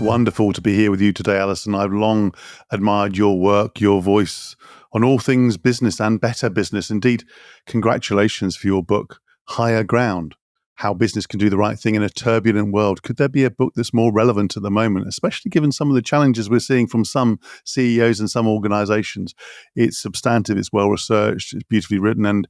wonderful to be here with you today, Alison. I've long admired your work, your voice on all things business and better business. Indeed, congratulations for your book, Higher Ground, How Business Can Do the Right Thing in a Turbulent World. Could there be a book that's more relevant at the moment, especially given some of the challenges we're seeing from some CEOs and some organizations? It's substantive, it's well-researched, it's beautifully written, and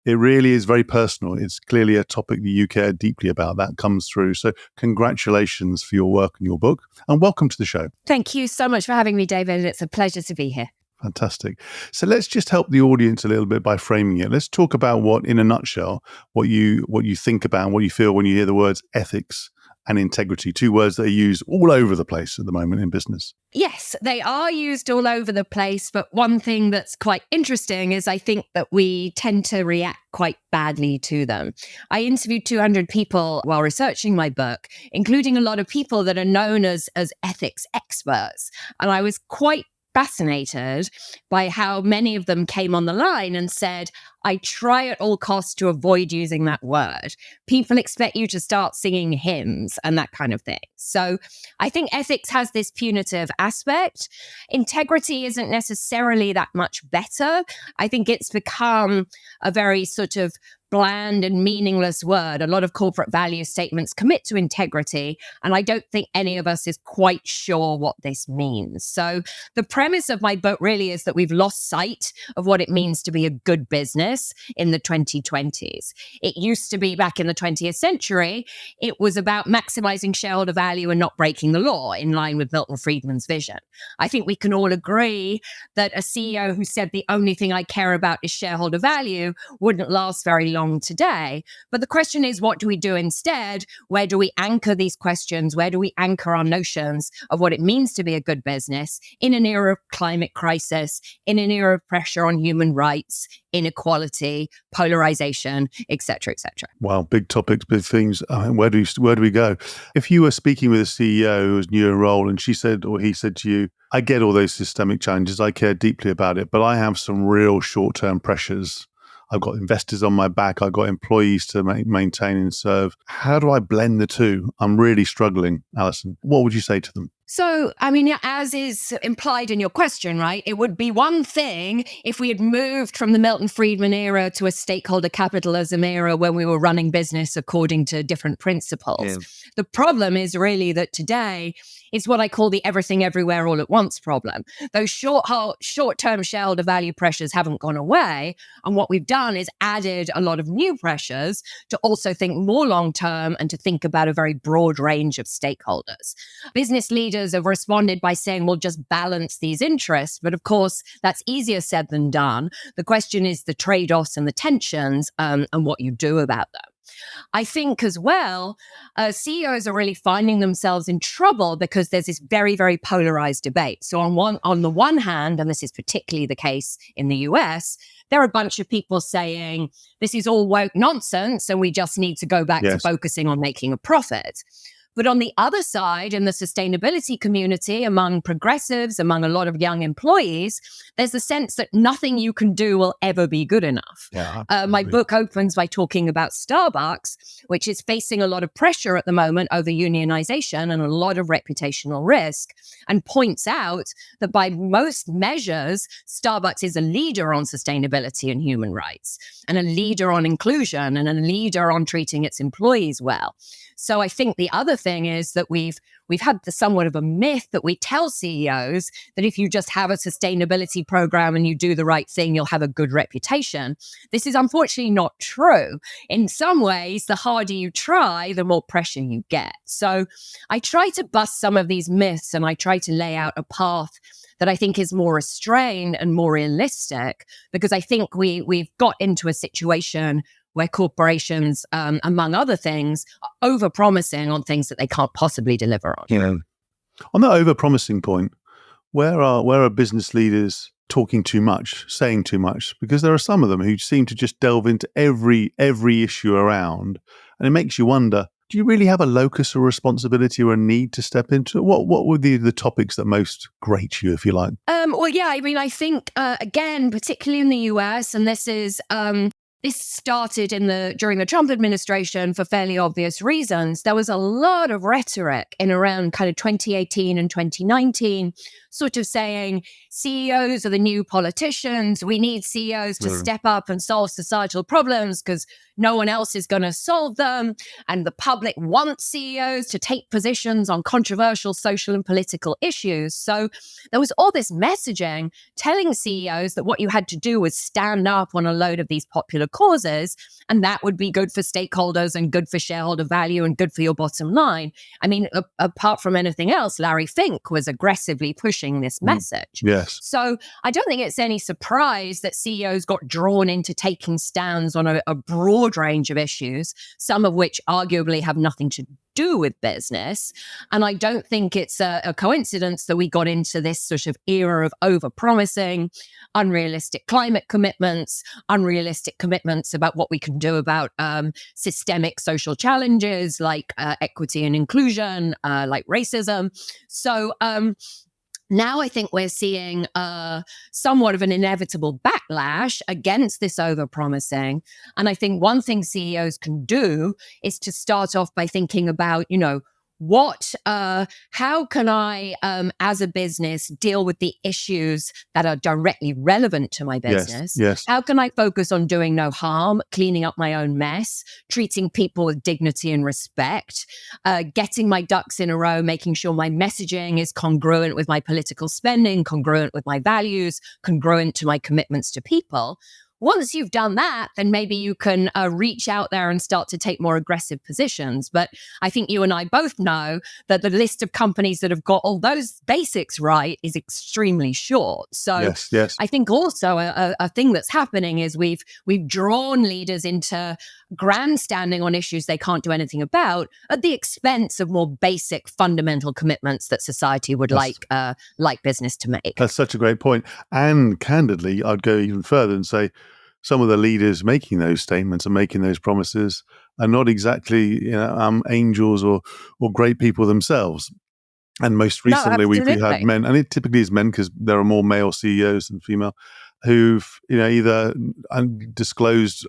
it really is very personal. It's clearly a topic that you care deeply about. That comes through. So congratulations for your work and your book, and welcome to the show. Thank you so much for having me, David. It's a pleasure to be here. Fantastic. So let's just help the audience a little bit by framing it. Let's talk about what, in a nutshell, what you think about and what you feel when you hear the words ethics and integrity, two words that are used all over the place at the moment in business. Yes, they are used all over the place. But one thing that's quite interesting is I think that we tend to react quite badly to them. I interviewed 200 people while researching my book, including a lot of people that are known as ethics experts. And I was quite fascinated by how many of them came on the line and said, I try at all costs to avoid using that word. People expect you to start singing hymns and that kind of thing. So I think ethics has this punitive aspect. Integrity isn't necessarily that much better. I think it's become a very sort of bland and meaningless word. A lot of corporate value statements commit to integrity, and I don't think any of us is quite sure what this means. So the premise of my book really is that we've lost sight of what it means to be a good business in the 2020s. It used to be back in the 20th century, it was about maximizing shareholder value and not breaking the law, in line with Milton Friedman's vision. I think we can all agree that a CEO who said the only thing I care about is shareholder value wouldn't last very long today. But the question is, what do we do instead? Where do we anchor these questions? Where do we anchor our notions of what it means to be a good business in an era of climate crisis, in an era of pressure on human rights, inequality, polarization, et cetera, et cetera? Wow, big topics, big things. Where do we go? If you were speaking with a CEO who was new in role and she said, or he said to you, I get all those systemic challenges, I care deeply about it, but I have some real short-term pressures. I've got investors on my back. I've got employees to maintain and serve. How do I blend the two? I'm really struggling, Alison. What would you say to them? So, I mean, as is implied in your question, right, it would be one thing if we had moved from the Milton Friedman era to a stakeholder capitalism era when we were running business according to different principles. Yeah. The problem is really that today is what I call the everything everywhere all at once problem. Those short-term shareholder value pressures haven't gone away. And what we've done is added a lot of new pressures to also think more long-term and to think about a very broad range of stakeholders. Business leaders have responded by saying, we'll just balance these interests. But of course, that's easier said than done. The question is the trade-offs and the tensions and what you do about them. I think as well, CEOs are really finding themselves in trouble because there's this very, very polarized debate. So on the one hand, and this is particularly the case in the US, there are a bunch of people saying this is all woke nonsense and we just need to go back to focusing on making a profit. But on the other side, in the sustainability community, among progressives, among a lot of young employees, there's a sense that nothing you can do will ever be good enough. Yeah, my book opens by talking about Starbucks, which is facing a lot of pressure at the moment over unionization and a lot of reputational risk, and points out that by most measures, Starbucks is a leader on sustainability and human rights, and a leader on inclusion, and a leader on treating its employees well. So I think the other thing is that we've had somewhat of a myth that we tell CEOs that if you just have a sustainability program and you do the right thing, you'll have a good reputation. This is unfortunately not true. In some ways, the harder you try, the more pressure you get. So I try to bust some of these myths and I try to lay out a path that I think is more restrained and more realistic, because I think we've got into a situation where corporations, among other things, are over-promising on things that they can't possibly deliver on. Yeah. On that over-promising point, where are business leaders talking too much, saying too much? Because there are some of them who seem to just delve into every issue around, and it makes you wonder, do you really have a locus of responsibility or a need to step into it? What would be the topics that most grate you, if you like? Well, yeah, I mean, I think, again, particularly in the US, and this is this started during the Trump administration for fairly obvious reasons. There was a lot of rhetoric in around kind of 2018 and 2019, sort of saying CEOs are the new politicians. We need CEOs to step up and solve societal problems because no one else is going to solve them. And the public wants CEOs to take positions on controversial social and political issues. So there was all this messaging telling CEOs that what you had to do was stand up on a load of these popular causes, and that would be good for stakeholders and good for shareholder value and good for your bottom line. I mean, apart from anything else, Larry Fink was aggressively pushing this message. Yes. So I don't think it's any surprise that CEOs got drawn into taking stands on a broad range of issues, some of which arguably have nothing to do with business. And I don't think it's a coincidence that we got into this sort of era of over-promising, unrealistic climate commitments, unrealistic commitments about what we can do about systemic social challenges like equity and inclusion, like racism. So now I think we're seeing somewhat of an inevitable backlash against this over-promising. And I think one thing CEOs can do is to start off by thinking about, how can I, as a business, deal with the issues that are directly relevant to my business? Yes. How can I focus on doing no harm, cleaning up my own mess, treating people with dignity and respect, getting my ducks in a row, making sure my messaging is congruent with my political spending, congruent with my values, congruent to my commitments to people? Once you've done that, then maybe you can reach out there and start to take more aggressive positions. But I think you and I both know that the list of companies that have got all those basics right is extremely short. So yes. I think also a thing that's happening is we've drawn leaders into grandstanding on issues they can't do anything about at the expense of more basic fundamental commitments that society would like business to make. That's such a great point. And candidly, I'd go even further and say some of the leaders making those statements and making those promises are not exactly angels or great people themselves. And most recently, we've had men, and it typically is men because there are more male CEOs than female, who've either not disclosed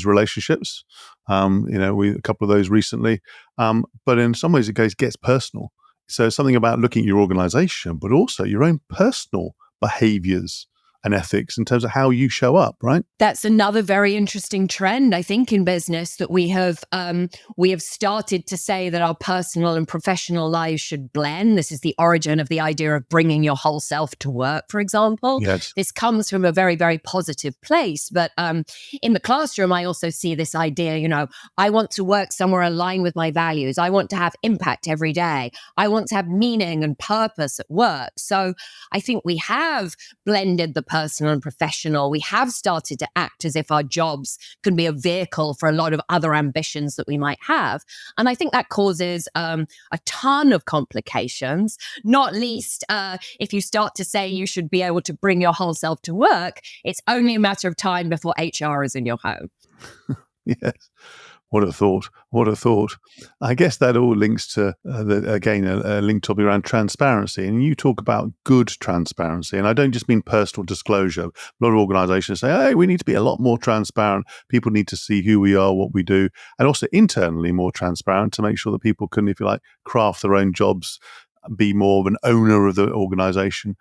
relationships. We a couple of those recently, but in some ways it gets personal. So something about looking at your organization, but also your own personal behaviors and ethics in terms of how you show up, right? That's another very interesting trend, I think, in business that we have started to say that our personal and professional lives should blend. This is the origin of the idea of bringing your whole self to work, for example. Yes. This comes from a very, very positive place. But in the classroom, I also see this idea, I want to work somewhere aligned with my values. I want to have impact every day. I want to have meaning and purpose at work. So I think we have blended the personal and professional. We have started to act as if our jobs can be a vehicle for a lot of other ambitions that we might have. And I think that causes a ton of complications, not least if you start to say you should be able to bring your whole self to work, it's only a matter of time before HR is in your home. Yes. What a thought. What a thought. I guess that all links to, a link topic around transparency. And you talk about good transparency. And I don't just mean personal disclosure. A lot of organizations say, hey, we need to be a lot more transparent. People need to see who we are, what we do, and also internally more transparent to make sure that people can, if you like, craft their own jobs, be more of an owner of the organization.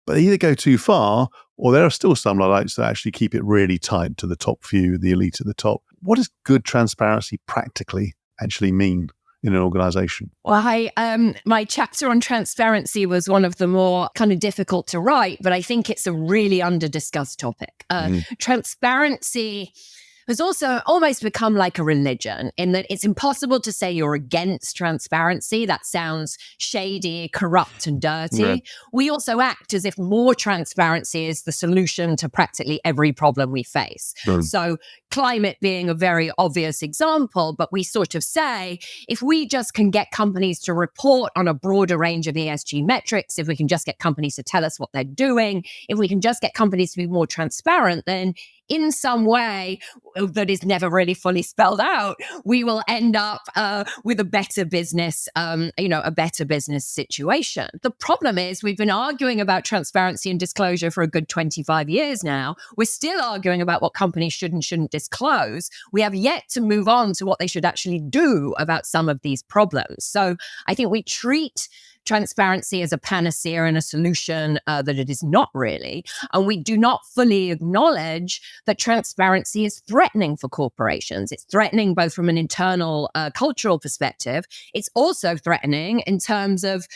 But they either go too far, or there are still some Luddites that actually keep it really tight to the top few, the elite at the top. What does good transparency practically actually mean in an organization? Well, my chapter on transparency was one of the more kind of difficult to write, but I think it's a really under-discussed topic. Transparency has also almost become like a religion in that it's impossible to say you're against transparency. That sounds shady, corrupt, and dirty. Yeah. We also act as if more transparency is the solution to practically every problem we face. So climate being a very obvious example, but we sort of say, if we just can get companies to report on a broader range of ESG metrics, if we can just get companies to tell us what they're doing, if we can just get companies to be more transparent, then in some way that is never really fully spelled out, we will end up with a better business, a better business situation. The problem is we've been arguing about transparency and disclosure for a good 25 years now. We're still arguing about what companies should and shouldn't disclose. We have yet to move on to what they should actually do about some of these problems. So I think we treat transparency as a panacea and a solution that it is not really. And we do not fully acknowledge that transparency is threatening for corporations. It's threatening both from an internal cultural perspective. It's also threatening in terms of,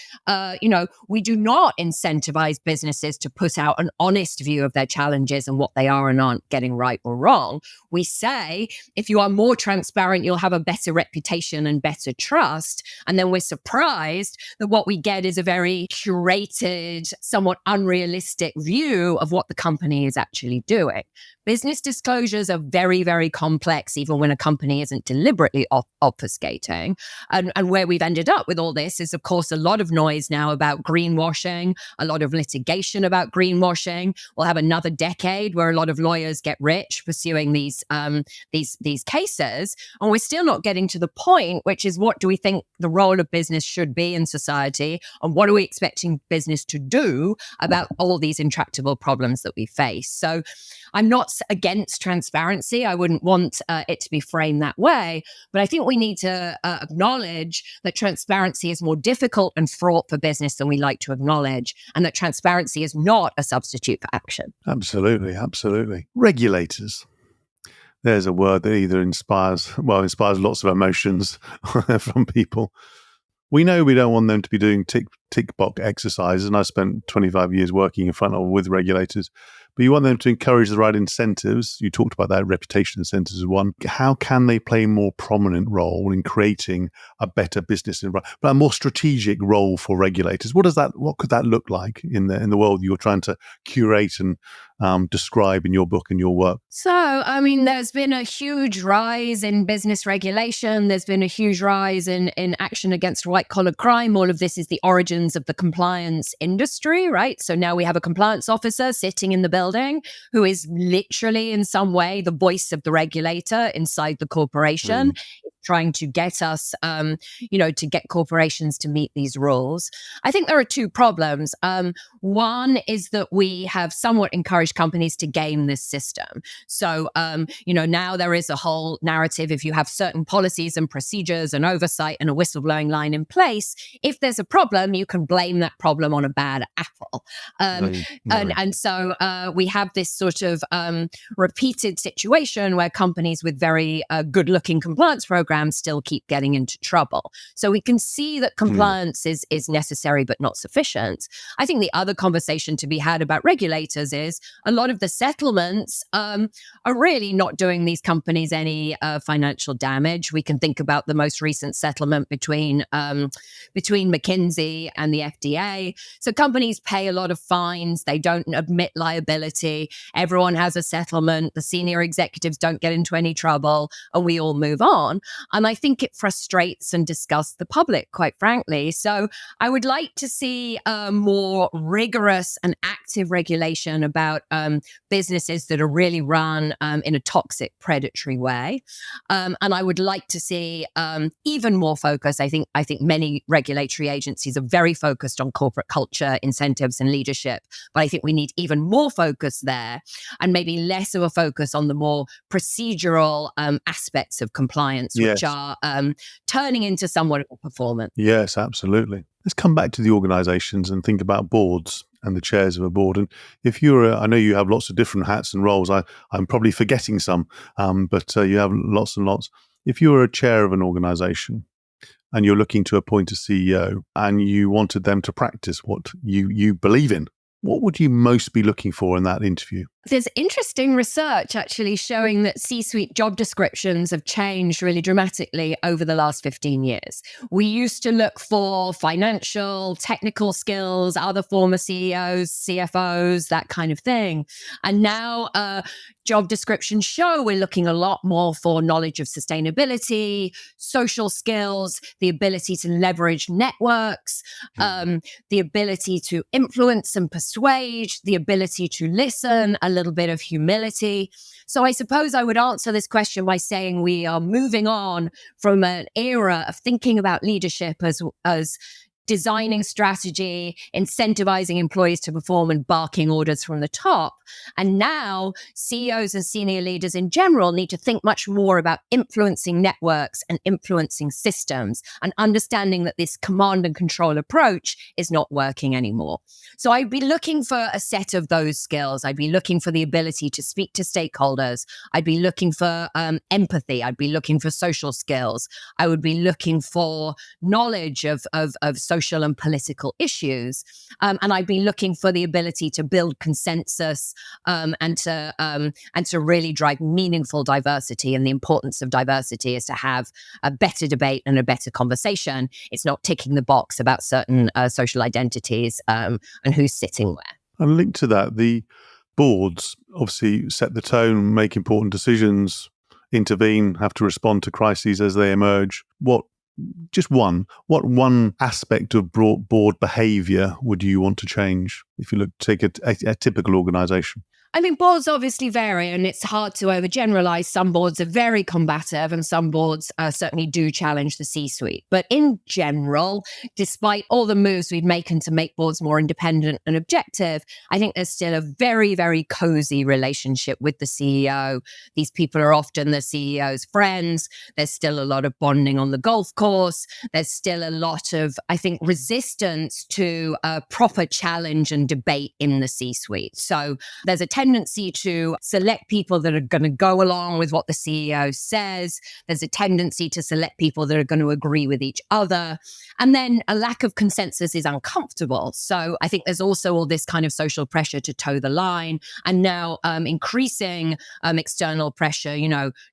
we do not incentivize businesses to put out an honest view of their challenges and what they are and aren't getting right or wrong. We say, if you are more transparent, you'll have a better reputation and better trust. And then we're surprised that what we get is a very curated, somewhat unrealistic view of what the company is actually doing. Business disclosures are very, very complex, even when a company isn't deliberately obfuscating. And where we've ended up with all this is, of course, a lot of noise now about greenwashing, a lot of litigation about greenwashing. We'll have another decade where a lot of lawyers get rich pursuing these cases. And we're still not getting to the point, which is, what do we think the role of business should be in society? And what are we expecting business to do about all these intractable problems that we face? So I'm not against transparency. I wouldn't want it to be framed that way. But I think we need to acknowledge that transparency is more difficult and fraught for business than we like to acknowledge, and that transparency is not a substitute for action. Absolutely, absolutely. Regulators. There's a word that either inspires lots of emotions from people. We know we don't want them to be doing tick box exercises, and I spent 25 years working in front of with regulators. But you want them to encourage the right incentives. You talked about that, reputation incentives is one. How can they play a more prominent role in creating a better business environment, but a more strategic role for regulators? What could that look like in the world you're trying to curate and describe in your book and your work? So, there's been a huge rise in business regulation. There's been a huge rise in action against white-collar crime. All of this is the origins of the compliance industry, right? So now we have a compliance officer sitting in the building who is literally, in some way, the voice of the regulator inside the corporation, trying to get us, to get corporations to meet these rules. I think there are two problems. One is that we have somewhat encouraged companies to game this system. So, now there is a whole narrative. If you have certain policies and procedures and oversight and a whistleblowing line in place, if there's a problem, you can blame that problem on a bad apple. And so we have this sort of repeated situation where companies with very good-looking compliance programs still keep getting into trouble. So we can see that compliance is necessary but not sufficient. I think the other conversation to be had about regulators is a lot of the settlements are really not doing these companies any financial damage. We can think about the most recent settlement between McKinsey and the FDA. So companies pay a lot of fines. They don't admit liability. Everyone has a settlement. The senior executives don't get into any trouble, and we all move on. And I think it frustrates and disgusts the public, quite frankly. So I would like to see more rigorous and active regulation about businesses that are really run in a toxic, predatory way. And I would like to see even more focus. I think many regulatory agencies are very focused on corporate culture, incentives, and leadership. But I think we need even more focus there, and maybe less of a focus on the more procedural aspects of compliance, which are turning into somewhat of a performance. Yes, absolutely. Let's come back to the organizations and think about boards and the chairs of a board. And if I know you have lots of different hats and roles. I'm probably forgetting some, but you have lots and lots. If you were a chair of an organization and you're looking to appoint a CEO and you wanted them to practice what you believe in, what would you most be looking for in that interview? There's interesting research actually showing that C-suite job descriptions have changed really dramatically over the last 15 years. We used to look for financial, technical skills, other former CEOs, CFOs, that kind of thing. And now job descriptions show we're looking a lot more for knowledge of sustainability, social skills, the ability to leverage networks, the ability to influence and persuade, the ability to listen, a little bit of humility. So I suppose I would answer this question by saying we are moving on from an era of thinking about leadership as designing strategy, incentivizing employees to perform, and barking orders from the top. And now CEOs and senior leaders in general need to think much more about influencing networks and influencing systems, and understanding that this command and control approach is not working anymore. So I'd be looking for a set of those skills. I'd be looking for the ability to speak to stakeholders. I'd be looking for empathy. I'd be looking for social skills. I would be looking for knowledge of social and political issues. And I'd be looking for the ability to build consensus and to really drive meaningful diversity. And the importance of diversity is to have a better debate and a better conversation. It's not ticking the box about certain social identities and who's sitting where. And linked to that, the boards obviously set the tone, make important decisions, intervene, have to respond to crises as they emerge. What one aspect of board behaviour would you want to change if you take a typical organisation? I mean, boards obviously vary, and it's hard to overgeneralize. Some boards are very combative, and some boards certainly do challenge the C-suite. But in general, despite all the moves we've making to make boards more independent and objective, I think there's still a very, very cozy relationship with the CEO. These people are often the CEO's friends. There's still a lot of bonding on the golf course. There's still a lot of, I think, resistance to proper challenge and debate in the C-suite. So there's a tendency to select people that are going to go along with what the CEO says. There's a tendency to select people that are going to agree with each other. And then a lack of consensus is uncomfortable. So I think there's also all this kind of social pressure to toe the line, and now increasing external pressure,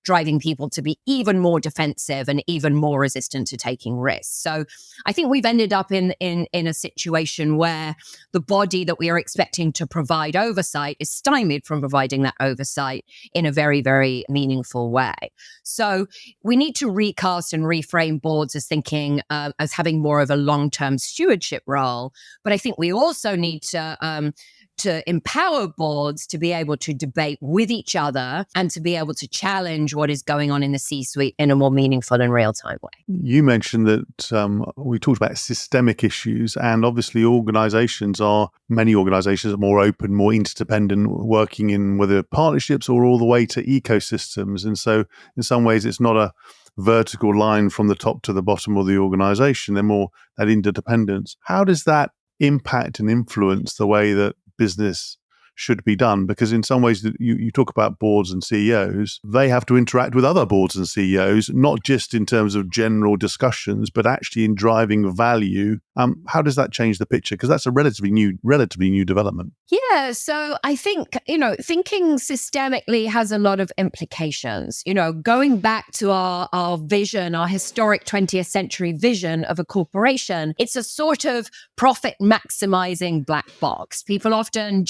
driving people to be even more defensive and even more resistant to taking risks. So I think we've ended up in a situation where the body that we are expecting to provide oversight is stymied from providing that oversight in a very, very meaningful way. So we need to recast and reframe boards as thinking as having more of a long-term stewardship role. But I think we also need to empower boards to be able to debate with each other and to be able to challenge what is going on in the C-suite in a more meaningful and real-time way. You mentioned that we talked about systemic issues, and obviously many organizations are more open, more interdependent, working in whether partnerships or all the way to ecosystems. And so in some ways, it's not a vertical line from the top to the bottom of the organization. They're more that interdependence. How does that impact and influence the way that business should be done? Because in some ways, you talk about boards and CEOs, they have to interact with other boards and CEOs, not just in terms of general discussions, but actually in driving value. How does that change the picture? Because that's a relatively new development. Yeah, so I think, thinking systemically has a lot of implications. Going back to our vision, our historic 20th century vision of a corporation, it's a sort of profit maximizing black box. People often,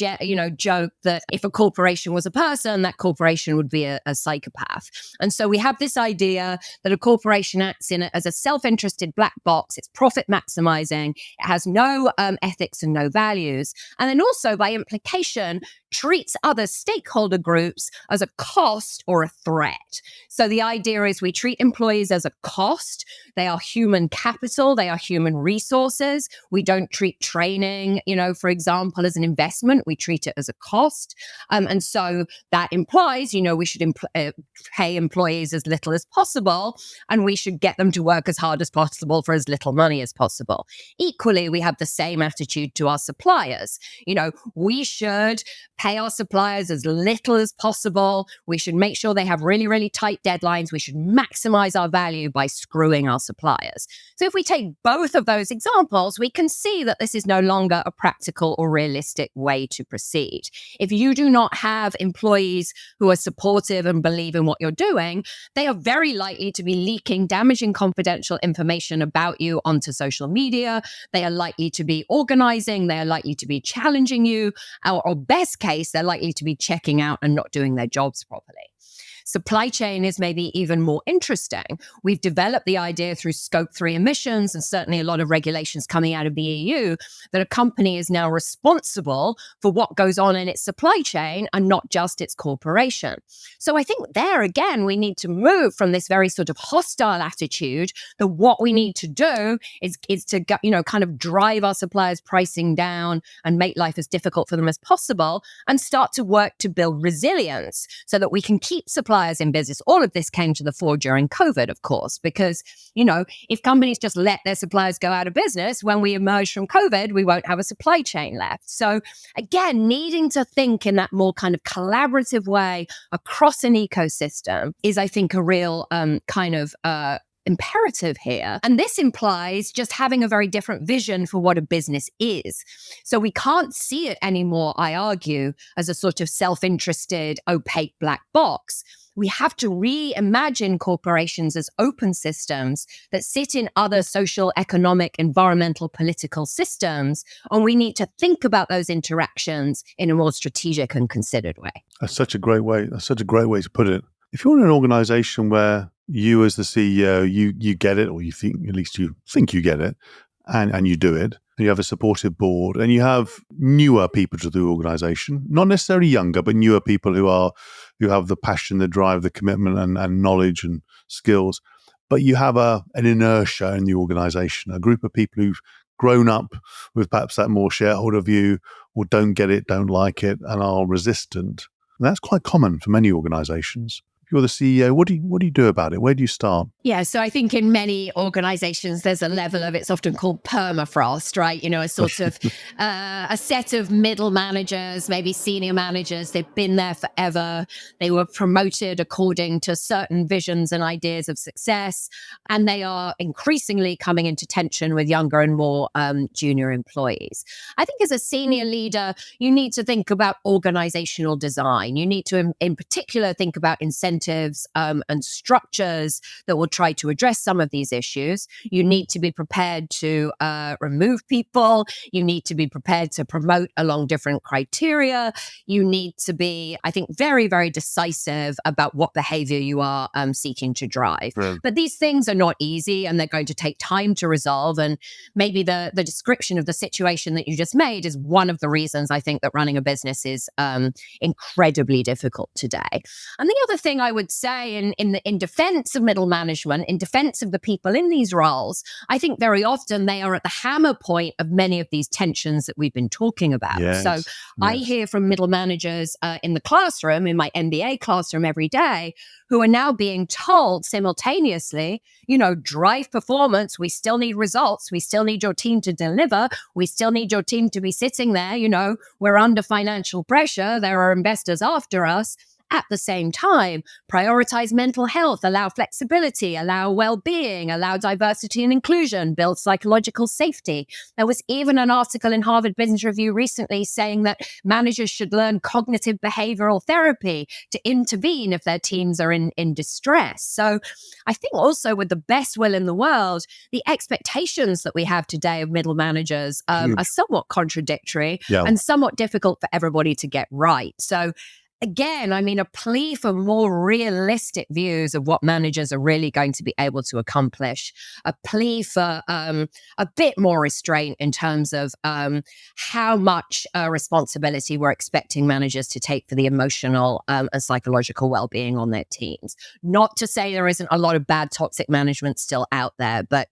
joke that if a corporation was a person, that corporation would be a psychopath. And so we have this idea that a corporation acts as a self-interested black box. It's profit maximizing. It has no ethics and no values. And then also by implication, treats other stakeholder groups as a cost or a threat. So the idea is we treat employees as a cost. They are human capital. They are human resources. We don't treat training, for example, as an investment. We treat it as a cost. And so that implies, we should pay employees as little as possible, and we should get them to work as hard as possible for as little money as possible. Equally, we have the same attitude to our suppliers. We should pay our suppliers as little as possible. We should make sure they have really, really tight deadlines. We should maximize our value by screwing our suppliers. So if we take both of those examples, we can see that this is no longer a practical or realistic way to proceed. If you do not have employees who are supportive and believe in what you're doing, they are very likely to be leaking damaging confidential information about you onto social media. They are likely to be organizing. They are likely to be challenging you, or best case, they're likely to be checking out and not doing their jobs properly. Supply chain is maybe even more interesting. We've developed the idea through Scope 3 emissions and certainly a lot of regulations coming out of the EU that a company is now responsible for what goes on in its supply chain and not just its corporation. So I think there again, we need to move from this very sort of hostile attitude that what we need to do is to kind of drive our suppliers' pricing down and make life as difficult for them as possible, and start to work to build resilience so that we can keep suppliers in business. All of this came to the fore during COVID, of course, because, if companies just let their suppliers go out of business, when we emerge from COVID, we won't have a supply chain left. So again, needing to think in that more kind of collaborative way across an ecosystem is, I think, a real imperative here. And this implies just having a very different vision for what a business is. So we can't see it anymore, I argue, as a sort of self-interested, opaque black box. We have to reimagine corporations as open systems that sit in other social, economic, environmental, political systems. And we need to think about those interactions in a more strategic and considered way. That's such a great way. That's such a great way to put it. If you're in an organization where you as the CEO, you get it, or you think, at least you think you get it, and you do it, and you have a supportive board, and you have newer people to the organization, not necessarily younger, but newer people who have the passion, the drive, the commitment, and knowledge and skills. But you have an inertia in the organization, a group of people who've grown up with perhaps that more shareholder view, or don't get it, don't like it, and are resistant. And that's quite common for many organizations. If you're the CEO, what do you do about it? Where do you start? Yeah, so I think in many organizations, there's a level of, it's often called permafrost, right? A sort of a set of middle managers, maybe senior managers. They've been there forever. They were promoted according to certain visions and ideas of success. And they are increasingly coming into tension with younger and more junior employees. I think as a senior leader, you need to think about organizational design. You need to, in particular, think about incentives and structures that will try to address some of these issues. You need to be prepared to remove people. You need to be prepared to promote along different criteria. You need to be, I think, very, very decisive about what behavior you are seeking to drive. Right. But these things are not easy, and they're going to take time to resolve. And maybe the description of the situation that you just made is one of the reasons I think that running a business is incredibly difficult today. And the other thing I would say in defense of middle management, in defense of the people in these roles, I think very often they are at the hammer point of many of these tensions that we've been talking about. Yes, so yes. I hear from middle managers in the classroom, in my MBA classroom every day, who are now being told simultaneously, drive performance. We still need results. We still need your team to deliver. We still need your team to be sitting there. We're under financial pressure. There are investors after us. At the same time, prioritize mental health, allow flexibility, allow well-being, allow diversity and inclusion, build psychological safety. There was even an article in Harvard Business Review recently saying that managers should learn cognitive behavioral therapy to intervene if their teams are in distress. So I think also, with the best will in the world, the expectations that we have today of middle managers are somewhat contradictory and somewhat difficult for everybody to get right. So again, a plea for more realistic views of what managers are really going to be able to accomplish, a plea for a bit more restraint in terms of how much responsibility we're expecting managers to take for the emotional and psychological well-being on their teams. Not to say there isn't a lot of bad toxic management still out there, but,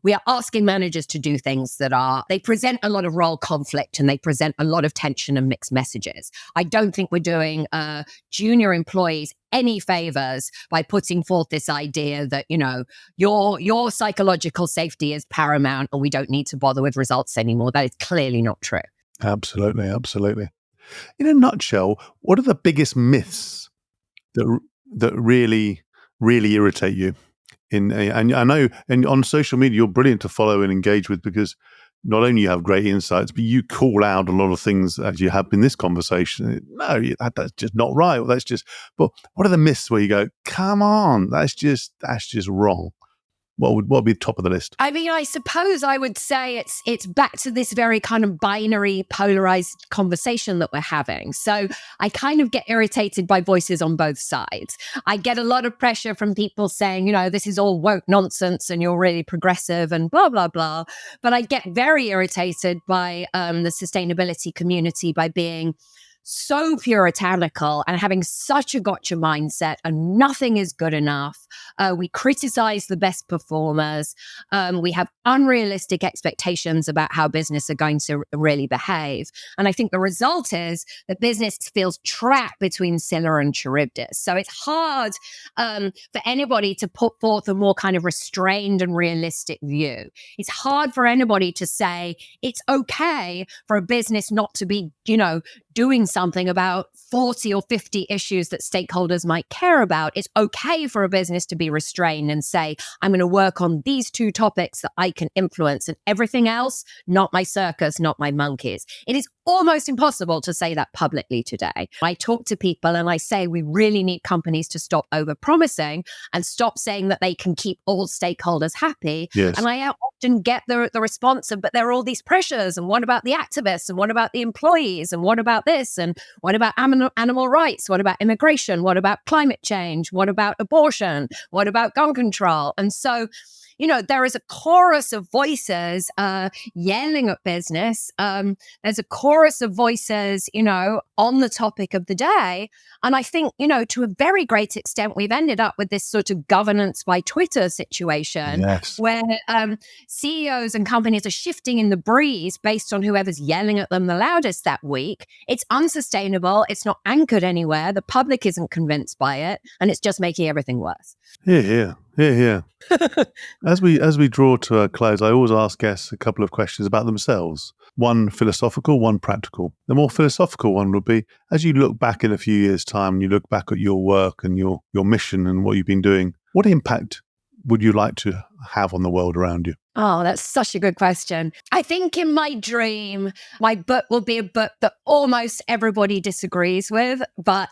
we are asking managers to do things they present a lot of role conflict, and they present a lot of tension and mixed messages. I don't think we're doing junior employees any favors by putting forth this idea that your psychological safety is paramount and we don't need to bother with results anymore. That is clearly not true. Absolutely. In a nutshell, what are the biggest myths that really irritate you? And I know, and on social media, you're brilliant to follow and engage with, because not only you have great insights, but you call out a lot of things as you have in this conversation. No, that's just not right. But what are the myths where you go, come on, that's just wrong? What would be top of the list? I mean, I suppose I would say it's back to this very kind of binary, polarized conversation that we're having. So I kind of get irritated by voices on both sides. I get a lot of pressure from people saying, this is all woke nonsense and you're really progressive and blah, blah, blah. But I get very irritated by the sustainability community by being so puritanical and having such a gotcha mindset, and nothing is good enough. We criticize the best performers. We have unrealistic expectations about how business are going to really behave. And I think the result is that business feels trapped between Scylla and Charybdis. So it's hard for anybody to put forth a more kind of restrained and realistic view. It's hard for anybody to say it's okay for a business not to be, doing something about 40 or 50 issues that stakeholders might care about. It's okay for a business to be restrained and say, I'm going to work on these 2 topics that I can influence, and everything else, not my circus, not my monkeys. It is almost impossible to say that publicly today. I talk to people and I say we really need companies to stop over-promising and stop saying that they can keep all stakeholders happy. Yes. And I often get the response of, but there are all these pressures, and what about the activists, and what about the employees, and what about this, and what about animal rights, what about immigration, what about climate change, what about abortion, what about gun control? And so there is a chorus of voices yelling at business. There's a chorus of voices, on the topic of the day. And I think, to a very great extent, we've ended up with this sort of governance by Twitter situation, yes, where CEOs and companies are shifting in the breeze based on whoever's yelling at them the loudest that week. It's unsustainable. It's not anchored anywhere. The public isn't convinced by it. And it's just making everything worse. Here. As we draw to a close, I always ask guests a couple of questions about themselves. One philosophical, one practical. The more philosophical one would be, as you look back in a few years' time, you look back at your work and your mission and what you've been doing, what impact would you like to have on the world around you? Oh, that's such a good question. I think in my dream, my book will be a book that almost everybody disagrees with, but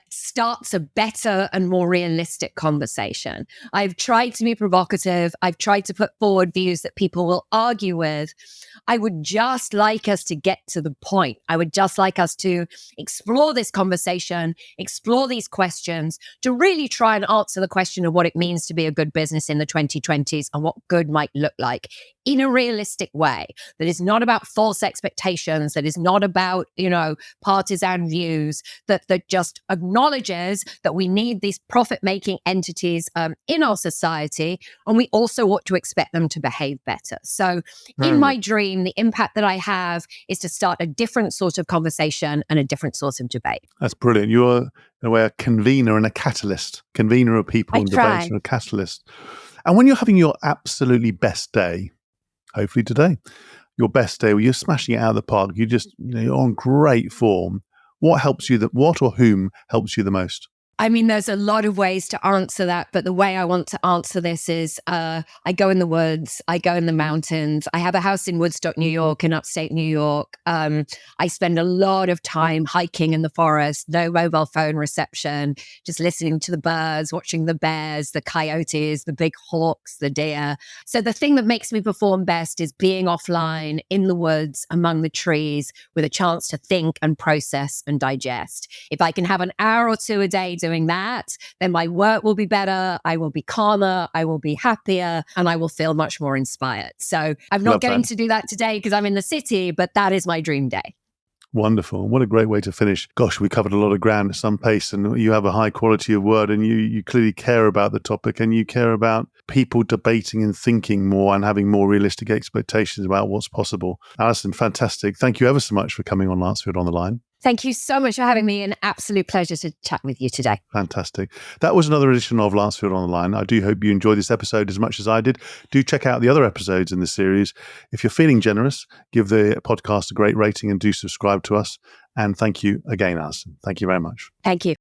starts a better and more realistic conversation. I've tried to be provocative. I've tried to put forward views that people will argue with. I would just like us to get to the point. I would just like us to explore this conversation, explore these questions, to really try and answer the question of what it means to be a good business in the 2020s and what good might look like in a realistic way that is not about false expectations, that is not about, partisan views, that just acknowledges that we need these profit-making entities in our society, and we also ought to expect them to behave better. So in my dream, the impact that I have is to start a different sort of conversation and a different sort of debate. That's brilliant. You're, in a way, a convener and a catalyst. Convener of people and debates and a catalyst. And when you're having your absolutely best day, hopefully today, your best day where you're smashing it out of the park, you're on great form, what or whom helps you the most? I mean, there's a lot of ways to answer that, but the way I want to answer this is I go in the woods, I go in the mountains. I have a house in Woodstock, New York, in upstate New York. I spend a lot of time hiking in the forest, no mobile phone reception, just listening to the birds, watching the bears, the coyotes, the big hawks, the deer. So the thing that makes me perform best is being offline in the woods, among the trees, with a chance to think and process and digest. If I can have an hour or two a day doing that, then my work will be better, I will be calmer, I will be happier, and I will feel much more inspired. So I'm not getting to do that today because I'm in the city, but that is my dream day. Wonderful. What a great way to finish. Gosh, we covered a lot of ground at some pace, and you have a high quality of word, and you clearly care about the topic, and you care about people debating and thinking more and having more realistic expectations about what's possible. Alison, fantastic. Thank you ever so much for coming on Lancefield on the Line. Thank you so much for having me. An absolute pleasure to chat with you today. Fantastic. That was another edition of Lancefield on the Line. I do hope you enjoyed this episode as much as I did. Do check out the other episodes in the series. If you're feeling generous, give the podcast a great rating and do subscribe to us. And thank you again, Alison. Thank you very much. Thank you.